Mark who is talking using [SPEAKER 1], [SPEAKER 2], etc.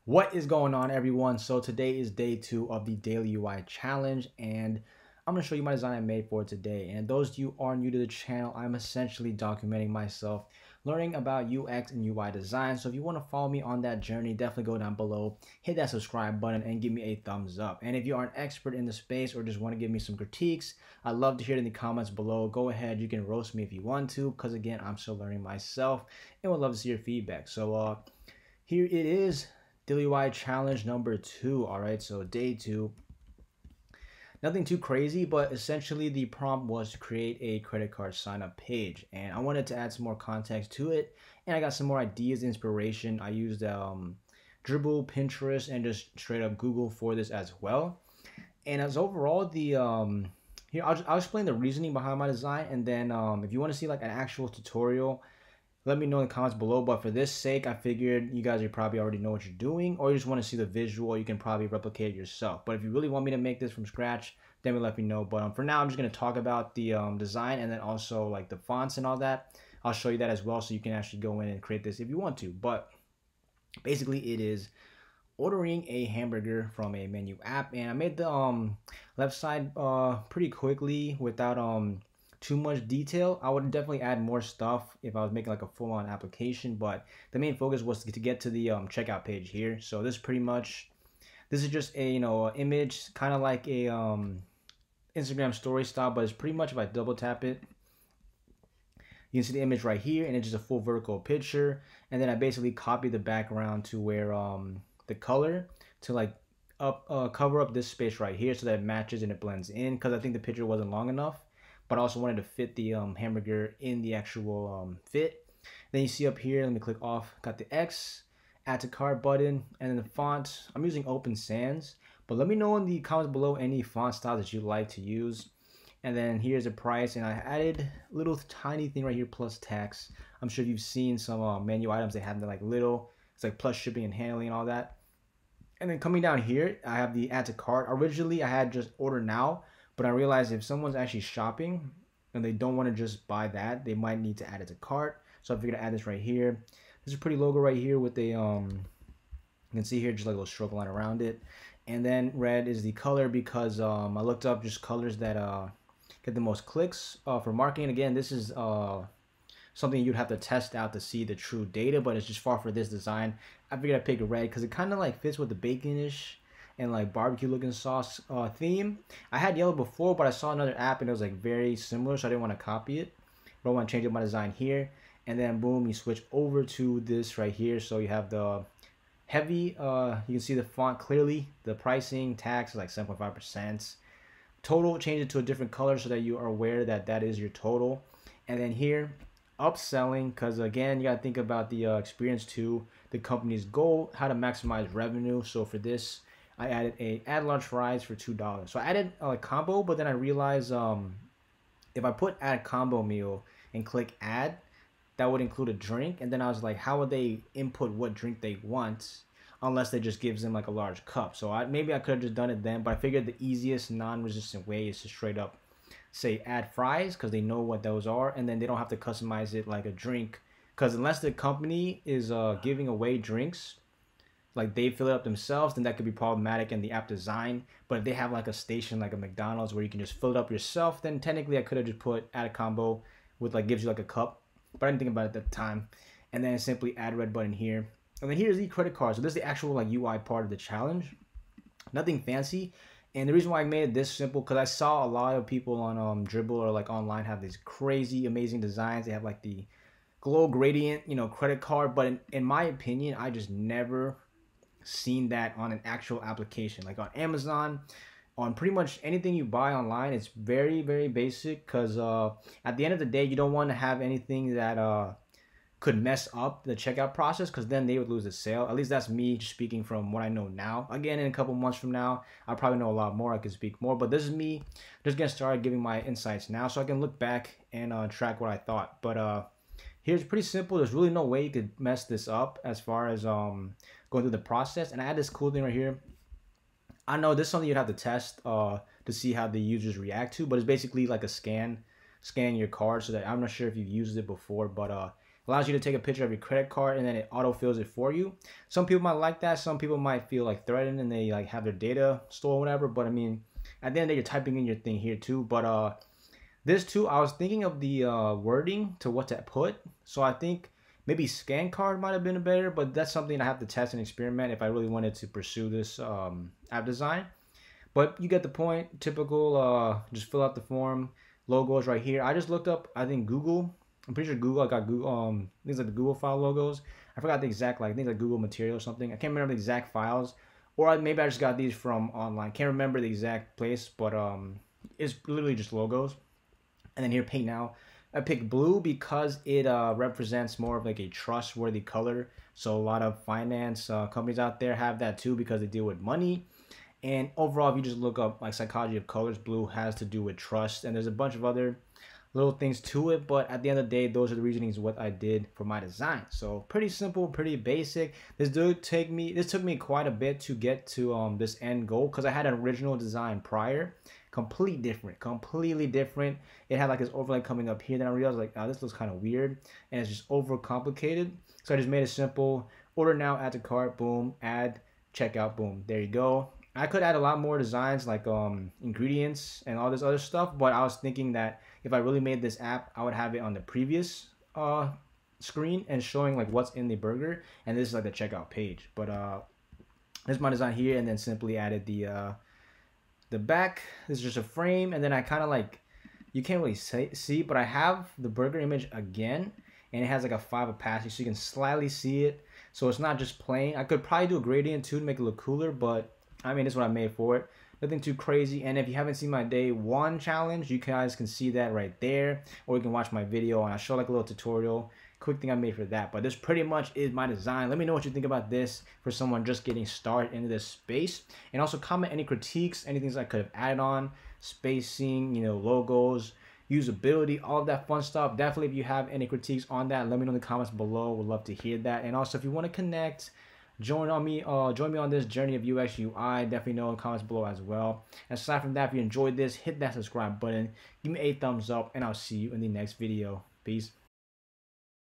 [SPEAKER 1] What is going on, everyone? So today is day 2 of the daily UI challenge, and I'm going to show you my design I made for today. And those of you who are new to the channel, I'm essentially documenting myself learning about UX and UI design. So if you want to follow me on that journey, definitely go down below, hit that subscribe button, and give me a thumbs up. And if you are an expert in the space or just want to give me some critiques, I'd love to hear it in the comments below. Go ahead, you can roast me if you want to, because again, I'm still learning myself and would love to see your feedback. So here it is. Daily UI challenge number 2. All right, so day 2. Nothing too crazy, but essentially the prompt was to create a credit card sign up page, and I wanted to add some more context to it, and I got some more ideas, inspiration. I used Dribble, Pinterest, and just straight up Google for this as well. And as overall, the here I'll explain the reasoning behind my design, and then if you want to see like an actual tutorial, let me know in the comments below. But for this sake, I figured you guys probably already know what you're doing, or you just want to see the visual, you can probably replicate it yourself. But if you really want me to make this from scratch, then let me know. But for now, I'm just going to talk about the design, and then also like the fonts and all that. I'll show you that as well, so you can actually go in and create this if you want to. But basically it is ordering a hamburger from a menu app, and I made the left side pretty quickly without too much detail. I would definitely add more stuff if I was making like a full-on application, but the main focus was to get to the checkout page here. So this is just a image, kind of like a Instagram story style, but it's pretty much, if I double tap it, you can see the image right here, and it's just a full vertical picture. And then I basically copied the background to where the color to like cover up this space right here so that it matches and it blends in, because I think the picture wasn't long enough, but I also wanted to fit the hamburger in the actual fit. Then you see up here, let me click off, got the X, add to cart button, and then the font, I'm using Open Sans, but let me know in the comments below any font styles that you like to use. And then here's the price, and I added a little tiny thing right here, plus tax. I'm sure you've seen some menu items, they have the like little, it's like plus shipping and handling and all that. And then coming down here, I have the add to cart. Originally, I had just order now, but I realized if someone's actually shopping and they don't want to just buy that, they might need to add it to cart. So I figured to add this right here. There's a pretty logo right here with a you can see here just like a little stroke line around it. And then red is the color, because I looked up just colors that get the most clicks for marketing. Again, this is something you'd have to test out to see the true data, but it's just far for this design. I figured I'd pick red because it kind of like fits with the baconish and like barbecue looking sauce theme. I had yellow before, but I saw another app and it was like very similar, so I didn't want to copy it, but I want to change up my design here. And then boom, you switch over to this right here, so you have the heavy, you can see the font clearly, the pricing, tax is like 7.5%. Total, change it to a different color so that you are aware that that is your total. And then here, upselling, because again, you got to think about the experience too, the company's goal, how to maximize revenue. So for this, I added add large fries for $2. So I added a combo, but then I realized if I put add combo meal and click add, that would include a drink. And then I was like, how would they input what drink they want unless they just gives them like a large cup? So maybe I could have just done it then, but I figured the easiest non-resistant way is to straight up say add fries, because they know what those are, and then they don't have to customize it like a drink, because unless the company is giving away drinks, like they fill it up themselves, then that could be problematic in the app design. But if they have like a station like a McDonald's where you can just fill it up yourself, then technically I could have just put add a combo with like gives you like a cup, but I didn't think about it at the time. And then simply add red button here, and then here's the credit card. So this is the actual like UI part of the challenge, nothing fancy. And the reason why I made it this simple, because I saw a lot of people on Dribble or like online have these crazy amazing designs. They have like the glow gradient credit card, but in my opinion, I just never seen that on an actual application. Like on Amazon, on pretty much anything you buy online, it's very, very basic, because at the end of the day, you don't want to have anything that could mess up the checkout process, because then they would lose the sale. At least that's me just speaking from what I know now. Again, in a couple months from now, I'll probably know a lot more. I could speak more, but this is me just getting started giving my insights now, so I can look back and track what I thought. But here's pretty simple. There's really no way you could mess this up as far as going through the process. And I had this cool thing right here. I know this is something you'd have to test to see how the users react to, but it's basically like a scan your card, so that I'm not sure if you've used it before, but Allows you to take a picture of your credit card and then it autofills it for you. Some people might like that. Some people might feel like threatened and they like have their data stolen, whatever. But I mean, at the end of the day, you're typing in your thing here too. But this too, I was thinking of the wording to what to put. So I think maybe scan card might have been better, but that's something I have to test and experiment if I really wanted to pursue this app design. But you get the point. Typical, just fill out the form. Logos right here. I just looked up, I think Google. I'm pretty sure Google, I got Google, things like the Google file logos. I forgot the exact, like, things like Google material or something. I can't remember the exact files. Or maybe I just got these from online. Can't remember the exact place, but it's literally just logos. And then here, pay now. I picked blue because it represents more of like a trustworthy color. So a lot of finance companies out there have that too because they deal with money. And overall, if you just look up like psychology of colors, blue has to do with trust. And there's a bunch of other little things to it. But at the end of the day, those are the reasonings what I did for my design. So pretty simple, pretty basic. This took me quite a bit to get to this end goal because I had an original design prior. Completely different. It had like this overlay coming up here. Then I realized like, oh, this looks kind of weird. And it's just over complicated. So I just made it simple. Order now, add to cart, boom, add, checkout, boom. There you go. I could add a lot more designs like ingredients and all this other stuff, but I was thinking that if I really made this app, I would have it on the previous screen and showing like what's in the burger, and this is like the checkout page. But this is my design here, and then simply added the back. This is just a frame, and then I kind of like, you can't really see, but I have the burger image again, and it has like a 5 opacity, so you can slightly see it. So it's not just plain. I could probably do a gradient too to make it look cooler, but I mean, this is what I made for it. Nothing too crazy. And if you haven't seen my day 1 challenge, you guys can see that right there. Or you can watch my video and I show like a little tutorial. Quick thing I made for that. But this pretty much is my design. Let me know what you think about this for someone just getting started into this space. And also comment any critiques, anything I could have added on. Spacing, you know, logos, usability, all of that fun stuff. Definitely if you have any critiques on that, let me know in the comments below. Would love to hear that. And also if you want to connect, join me on this journey of UX UI. Definitely know in the comments below as well. And aside from that, if you enjoyed this, hit that subscribe button, give me a thumbs up, and I'll see you in the next video. Peace.